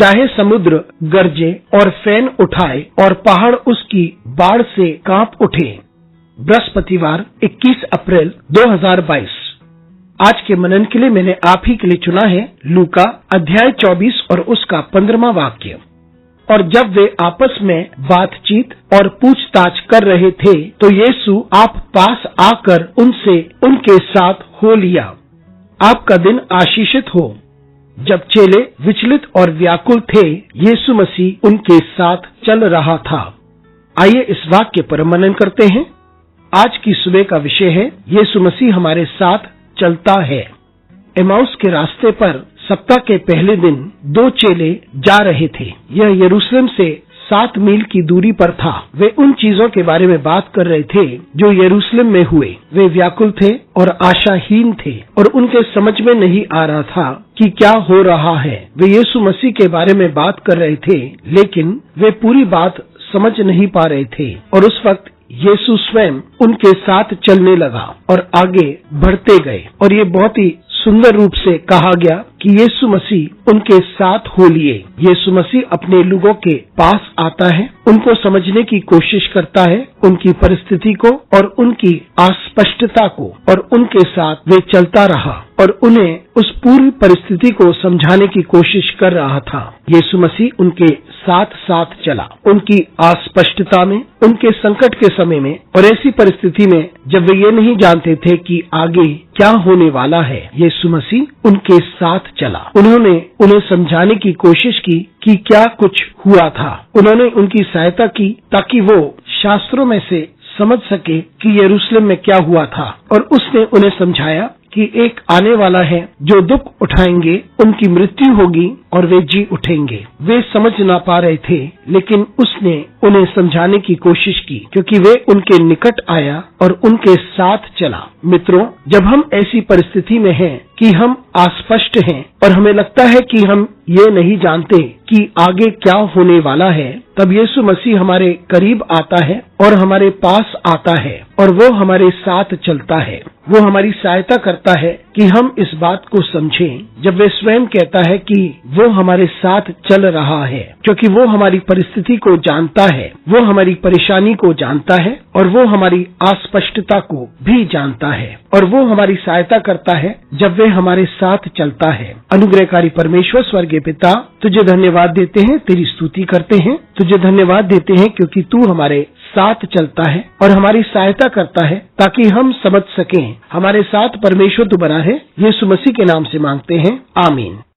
चाहे समुद्र गरजे और फैन उठाए और पहाड़ उसकी बाढ़ से कांप उठे। बृहस्पतिवार 21 अप्रैल 2022। आज के मनन के लिए मैंने आप ही के लिए चुना है लूका अध्याय 24 और उसका 15वां वाक्य। और जब वे आपस में बातचीत और पूछताछ कर रहे थे तो यीशु आप पास आकर उनसे उनके साथ हो लिया। आपका दिन आशीषित हो। जब चेले विचलित और व्याकुल थे, यीशु मसीह उनके साथ चल रहा था। आइए इस वाक्य पर मनन करते हैं। आज की सुबह का विषय है यीशु मसीह हमारे साथ चलता है। एमाउस के रास्ते पर सप्ताह के पहले दिन 2 चेले जा रहे थे। यह यरूशलेम से 7 मील की दूरी पर था। वे उन चीजों के बारे में बात कर रहे थे जो यरूशलेम में हुए। वे व्याकुल थे और आशाहीन थे और उनके समझ में नहीं आ रहा था कि क्या हो रहा है। वे यीशु मसीह के बारे में बात कर रहे थे, लेकिन वे पूरी बात समझ नहीं पा रहे थे। और उस वक्त यीशु स्वयं उनके साथ चलने लगा और आगे बढ़ते गए। और ये बहुत ही सुंदर रूप से कहा गया कि यीशु मसीह उनके साथ हो लिए। यीशु मसीह अपने लोगों के पास आता है, उनको समझने की कोशिश करता है, उनकी परिस्थिति को और उनकी अस्पष्टता को, और उनके साथ वे चलता रहा और उन्हें उस पूरी परिस्थिति को समझाने की कोशिश कर रहा था। यीशु मसीह उनके साथ साथ चला, उनकी अस्पष्टता में, उनके संकट के समय में और ऐसी परिस्थिति में जब वे ये नहीं जानते थे कि आगे क्या होने वाला है। यीशु मसीह उनके साथ चला। उन्होंने उन्हें समझाने की कोशिश की कि क्या कुछ हुआ था। उन्होंने उनकी सहायता की ताकि वो शास्त्रों में से समझ सके कि यरूशलेम में क्या हुआ था। और उसने उन्हें समझाया कि एक आने वाला है जो दुख उठाएंगे, उनकी मृत्यु होगी और वे जी उठेंगे। वे समझ ना पा रहे थे, लेकिन उसने उन्हें समझाने की कोशिश की क्योंकि वे उनके निकट आया और उनके साथ चला। मित्रों, जब हम ऐसी परिस्थिति में हैं कि हम अस्पष्ट हैं और हमें लगता है कि हम ये नहीं जानते कि आगे क्या होने वाला है, तब यीशु मसीह हमारे करीब आता है और हमारे पास आता है और वो हमारे साथ चलता है। वो हमारी सहायता करता है कि हम इस बात को समझें जब वे स्वयं कहता है कि वो हमारे साथ चल रहा है, क्योंकि वो हमारी परिस्थिति को जानता है, वो हमारी परेशानी को जानता है और वो हमारी अस्पष्टता को भी जानता है और वो हमारी सहायता करता है जब वे हमारे साथ चलता है। अनुग्रहकारी परमेश्वर स्वर्गीय पिता, तुझे धन्यवाद देते हैं, तेरी स्तुति करते हैं, तुझे धन्यवाद देते हैं क्योंकि तू हमारे साथ चलता है और हमारी सहायता करता है ताकि हम समझ सकें। हमारे साथ परमेश्वर तू बना है। यीशु मसीह के नाम से मांगते हैं, आमीन।